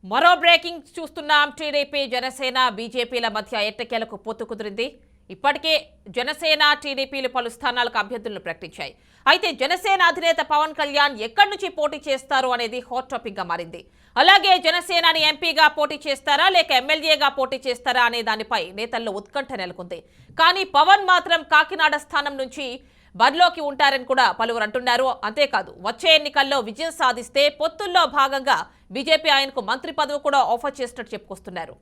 మరో బ్రేకింగ్ చూస్తున్నాం. టీడీపీ జనసేన బీజేపీల మధ్య ఎట్టకేలకు పొత్తు కుదిరింది. ఇప్పటికే జనసేన టీడీపీలు పలు స్థానాలకు అభ్యర్థులను ప్రకటించాయి. అయితే జనసేన అధినేత పవన్ కళ్యాణ్ ఎక్కడి నుంచి పోటీ చేస్తారు అనేది హాట్ టాపిక్ గా మారింది. అలాగే జనసేనని ఎంపీగా పోటీ చేస్తారా లేక ఎమ్మెల్యేగా పోటీ చేస్తారా అనే దానిపై నేతల్లో ఉత్కంఠ నెలకొంది. కానీ పవన్ మాత్రం కాకినాడ స్థానం నుంచి బరిలోకి ఉంటారని కూడా పలువురు అంటున్నారు. అంతేకాదు వచ్చే ఎన్నికల్లో విజయం సాధిస్తే పొత్తుల్లో భాగంగా బీజేపీ ఆయనకు మంత్రి పదవి కూడా ఆఫర్ చేసినట్టు చెప్పుకొస్తున్నారు.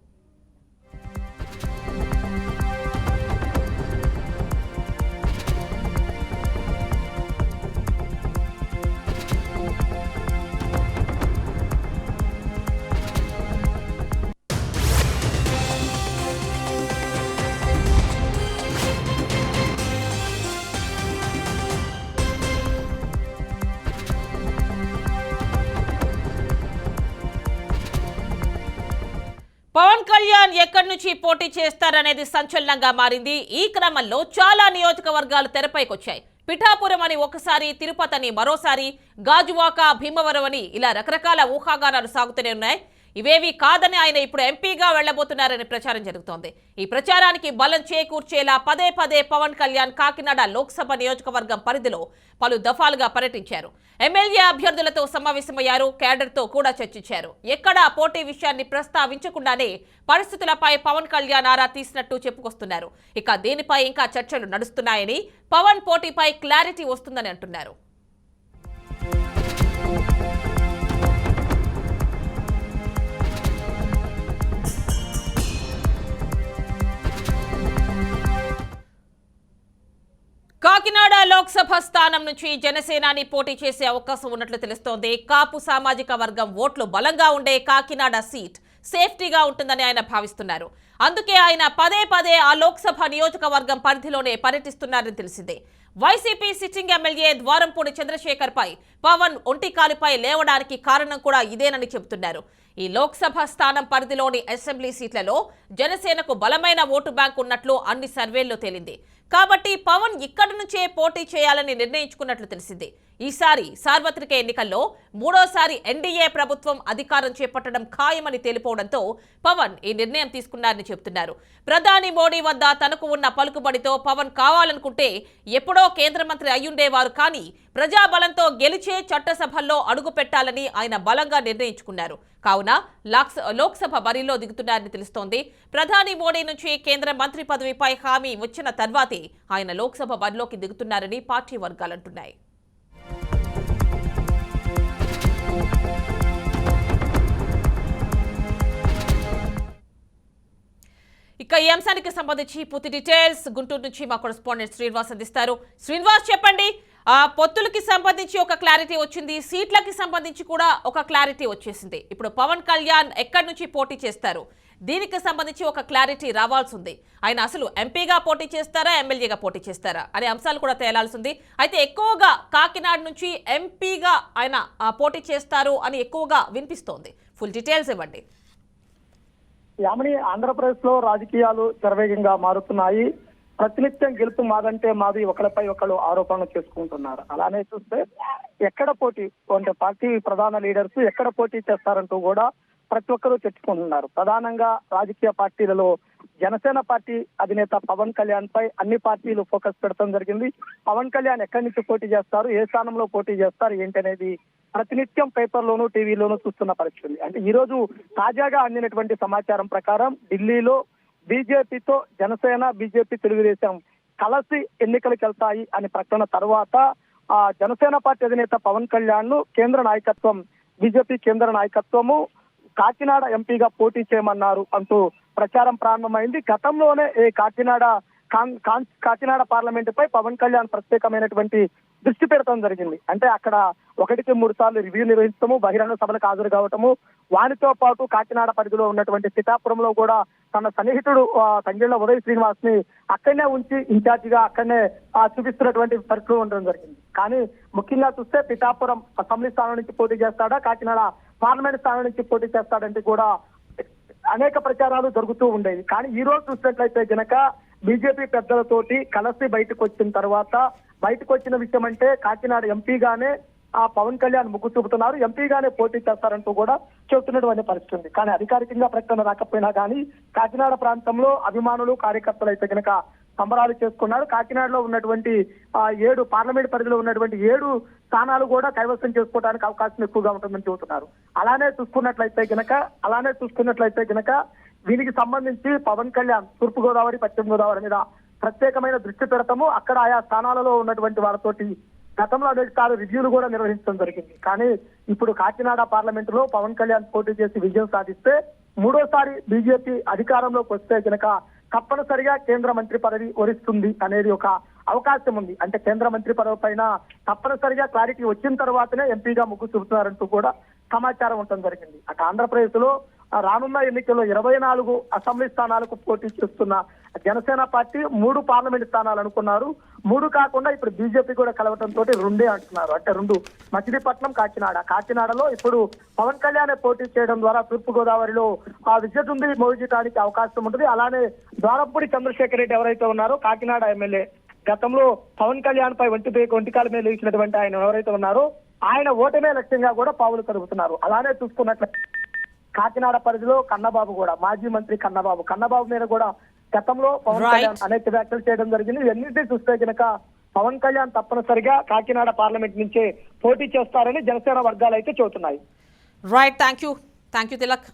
పవన్ కళ్యాణ్ ఎక్కడి నుంచి పోటీ చేస్తారనేది సంచలనంగా మారింది. ఈ క్రమంలో చాలా నియోజకవర్గాలు తెరపైకొచ్చాయి. పిఠాపురం అని ఒకసారి, తిరుపతి అని మరోసారి, గాజువాక, భీమవరం అని ఇలా రకరకాల ఊహాగానాలు సాగుతూనే ఉన్నాయి. ఇవేవి కాదని ఆయన ఇప్పుడు ఎంపీగా వెళ్లబోతున్నారని ప్రచారం జరుగుతోంది. ఈ ప్రచారానికి బలం చేకూర్చేలా పదే పదే పవన్ కళ్యాణ్ కాకినాడ లోక్సభ నియోజకవర్గం పరిధిలో పలు దఫాలుగా పర్యటించారు. ఎమ్మెల్యే అభ్యర్థులతో సమావేశమయ్యారు. కేడర్తో కూడా చర్చించారు. ఎక్కడా పోటీ విషయాన్ని ప్రస్తావించకుండానే పరిస్థితులపై పవన్ కళ్యాణ్ ఆరా తీసినట్టు చెప్పుకొస్తున్నారు. ఇక దీనిపై ఇంకా చర్చలు నడుస్తున్నాయని, పవన్ పోటీపై క్లారిటీ వస్తుందని అంటున్నారు. కాకినాడ లోక్సభ స్థానం నుంచి జనసేనాని పోటీ చేసే అవకాశం ఉన్నట్లు తెలుస్తోంది. కాపు సామాజిక వర్గం ఓట్లు బలంగా ఉండే కాకినాడ సీట్ సేఫ్టీగా ఉంటుందని ఆయన భావిస్తున్నారు. అందుకే ఆయన పదే పదే ఆ లోక్సభ నియోజకవర్గం పరిధిలోనే పర్యటిస్తున్నారని తెలిసిందే. వైసీపీ సిట్టింగ్ ఎమ్మెల్యే ద్వారంపూడి చంద్రశేఖర్ పై పవన్ ఒంటికాలిపై లేవడానికి కారణం కూడా ఇదేనని చెబుతున్నారు. ఈ లోక్సభ స్థానం పరిధిలోని అసెంబ్లీ సీట్లలో జనసేనకు బలమైన ఓటు బ్యాంక్ ఉన్నట్లు అన్ని సర్వేల్లో తేలింది. కాబట్టి పవన్ ఇక్కడి నుంచే పోటీ చేయాలని నిర్ణయించుకున్నట్లు తెలిసింది. ఈసారి సార్వత్రిక ఎన్నికల్లో మూడోసారి ఎన్డీఏ ప్రభుత్వం అధికారం చేపట్టడం ఖాయమని తేలిపోవడంతో పవన్ ఈ నిర్ణయం తీసుకున్నారని చెబుతున్నారు. ప్రధాని మోడీ వద్ద తనకు ఉన్న పలుకుబడితో పవన్ కావాలనుకుంటే ఎప్పుడో కేంద్ర మంత్రి అయ్యుండేవారు. కానీ ప్రజాబలంతో గెలిచే చట్టసభల్లో అడుగు పెట్టాలని ఆయన బలంగా నిర్ణయించుకున్నారు. కావున లోక్సభ బరిలో దిగుతున్నారని తెలుస్తోంది. ప్రధాని మోడీ నుంచి కేంద్ర మంత్రి పదవిపై హామీ వచ్చిన తర్వాతే ఆయన లోక్సభ బరిలోకి దిగుతున్నారని పార్టీ వర్గాలంటున్నాయి. ఇక ఈ అంశానికి సంబంధించి పూర్తి డీటెయిల్స్ గుంటూరు నుంచి మా కరెస్పాండెంట్ శ్రీనివాస్ అందిస్తారు. శ్రీనివాస్, చెప్పండి. పొత్తులకి సంబంధించి ఒక క్లారిటీ వచ్చింది, సీట్లకి సంబంధించి కూడా ఒక క్లారిటీ వచ్చేసింది. ఇప్పుడు పవన్ కళ్యాణ్ ఎక్కడి నుంచి పోటీ చేస్తారు, దీనికి సంబంధించి ఒక క్లారిటీ రావాల్సి ఉంది. ఆయన అసలు ఎంపీగా పోటీ చేస్తారా, ఎమ్మెల్యేగా పోటీ చేస్తారా అనే అంశాలు కూడా తేలాల్సి ఉంది. అయితే ఎక్కువగా కాకినాడ నుంచి ఎంపీగా ఆయన పోటీ చేస్తారు అని ఎక్కువగా వినిపిస్తోంది. ఫుల్ డీటెయిల్స్ ఇవ్వండి. యామిని, ఆంధ్రప్రదేశ్ లో రాజకీయాలు శరవేగంగా మారుతున్నాయి. ప్రతినిత్యం గెలుపు మాదంటే మాది ఒకరిపై ఒకరు ఆరోపణలు చేసుకుంటున్నారు. అలానే చూస్తే ఎక్కడ పోటీ అంటే పార్టీ ప్రధాన లీడర్స్ ఎక్కడ పోటీ చేస్తారంటూ కూడా ప్రతి ఒక్కరూ చర్చించుకుంటున్నారు. ప్రధానంగా రాజకీయ పార్టీలలో జనసేన పార్టీ అధినేత పవన్ కళ్యాణ్ పై అన్ని పార్టీలు ఫోకస్ పెడతాం జరిగింది. పవన్ కళ్యాణ్ ఎక్కడి నుంచి పోటీ చేస్తారు, ఏ స్థానంలో పోటీ చేస్తారు ఏంటనేది ప్రతినిత్యం పేపర్లోనూ టీవీలోనూ చూస్తున్న పరిస్థితి. అంటే ఈ రోజు తాజాగా అందినటువంటి సమాచారం ప్రకారం ఢిల్లీలో బీజేపీతో జనసేన, బీజేపీ, తెలుగుదేశం కలిసి ఎన్నికలకు వెళ్తాయి అని ప్రకటన తర్వాత జనసేన పార్టీ అధినేత పవన్ కళ్యాణ్ ను కేంద్ర నాయకత్వం, బీజేపీ కేంద్ర నాయకత్వము కాకినాడ ఎంపీగా పోటీ చేయమన్నారు అంటూ ప్రచారం ప్రారంభమైంది. గతంలోనే కాకినాడ పార్లమెంటు పై పవన్ కళ్యాణ్ ప్రత్యేకమైనటువంటి దృష్టి పెడతాం జరిగింది. అంటే అక్కడ 1-3 సార్లు రివ్యూ నిర్వహించడము, బహిరంగ సభలకు హాజరు కావటము, వానితో పాటు కాకినాడ పరిధిలో ఉన్నటువంటి పిఠాపురంలో కూడా తన సన్నిహితుడు తంగెళ్ల ఉదయ్ శ్రీనివాస్ ని అక్కడనే ఉంచి ఇన్ఛార్జిగా అక్కడనే చూపిస్తున్నటువంటి పరిస్థితులు ఉండడం జరిగింది. కానీ ముఖ్యంగా చూస్తే పిఠాపురం అసెంబ్లీ స్థానం నుంచి పోటీ చేస్తాడా, కాకినాడ పార్లమెంట్ స్థానం నుంచి పోటీ చేస్తాడంటే కూడా అనేక ప్రచారాలు జరుగుతూ ఉండేవి. కానీ ఈ రోజు చూసినట్లయితే గనక బీజేపీ పెద్దలతోటి కలిసి బయటకు వచ్చిన తర్వాత బయటకు వచ్చిన విషయం అంటే కాకినాడ ఎంపీగానే ఆ పవన్ కళ్యాణ్ ముగ్గు చూపుతున్నారు, ఎంపీగానే పోటీ చేస్తారంటూ కూడా చెబుతున్నటువంటి పరిస్థితి ఉంది. కానీ అధికారికంగా ప్రకటన రాకపోయినా కానీ కాకినాడ ప్రాంతంలో అభిమానులు కార్యకర్తలు అయితే కనుక సంబరాలు చేసుకున్నారు. కాకినాడలో ఉన్నటువంటి 7 పార్లమెంట్ పరిధిలో ఉన్నటువంటి 7 స్థానాలు కూడా కైవసం చేసుకోవడానికి అవకాశం ఎక్కువగా ఉంటుందని చెబుతున్నారు. అలానే చూసుకున్నట్లయితే గనక దీనికి సంబంధించి పవన్ కళ్యాణ్ తూర్పు గోదావరి పశ్చిమ గోదావరి మీద ప్రత్యేకమైన దృష్టి పెడతాము, అక్కడ ఆయా స్థానాలలో ఉన్నటువంటి వాళ్ళతోటి గతంలో అనేక సార్లు రివ్యూలు కూడా నిర్వహించడం జరిగింది. కానీ ఇప్పుడు కాకినాడ పార్లమెంట్ లో పవన్ కళ్యాణ్ పోటీ చేసి విజయం సాధిస్తే మూడోసారి బీజేపీ అధికారంలోకి వస్తే కనుక తప్పనిసరిగా కేంద్ర మంత్రి పదవి వరిస్తుంది అనేది ఒక అవకాశం ఉంది. అంటే కేంద్ర మంత్రి పదవి పైన తప్పనిసరిగా క్లారిటీ వచ్చిన తర్వాతనే ఎంపీగా ముగ్గు చూపుతున్నారంటూ కూడా సమాచారం ఉండటం జరిగింది. అటు ఆంధ్రప్రదేశ్ లో రానున్న ఎన్నికల్లో 24 అసెంబ్లీ స్థానాలకు పోటీ చేస్తున్న జనసేన పార్టీ 3 పార్లమెంట్ స్థానాలు అనుకున్నారు. 3 కాకుండా ఇప్పుడు బీజేపీ కూడా కలవటంతో 2 అంటున్నారు. అంటే 2 మచిలీపట్నం, కాకినాడలో ఇప్పుడు పవన్ కళ్యాణ్ పోటీ చేయడం ద్వారా తూర్పు గోదావరిలో విజయదుంది మోగించడానికి అవకాశం ఉంటుంది. అలానే ద్వారపూడి చంద్రశేఖర్ రెడ్డి ఎవరైతే ఉన్నారో కాకినాడ ఎమ్మెల్యే, గతంలో పవన్ కళ్యాణ్ పై ఒంటికాల మీద ఇచ్చినటువంటి ఆయన ఎవరైతే ఉన్నారో ఆయన ఓటమే లక్ష్యంగా కూడా పావులు కలుగుతున్నారు. అలానే చూసుకున్నట్లయితే కాకినాడ పరిధిలో కన్నబాబు కూడా, మాజీ మంత్రి కన్నబాబు మీద కూడా గతంలో పవన్ కళ్యాణ్ అనేక వ్యాఖ్యలు చేయడం జరిగింది. ఇవన్నింటినీ చూస్తే కనుక పవన్ కళ్యాణ్ తప్పనిసరిగా కాకినాడ పార్లమెంట్ నుంచే పోటీ చేస్తారని జనసేన వర్గాలు అయితే చెబుతున్నాయి. Right, thank you Tilak.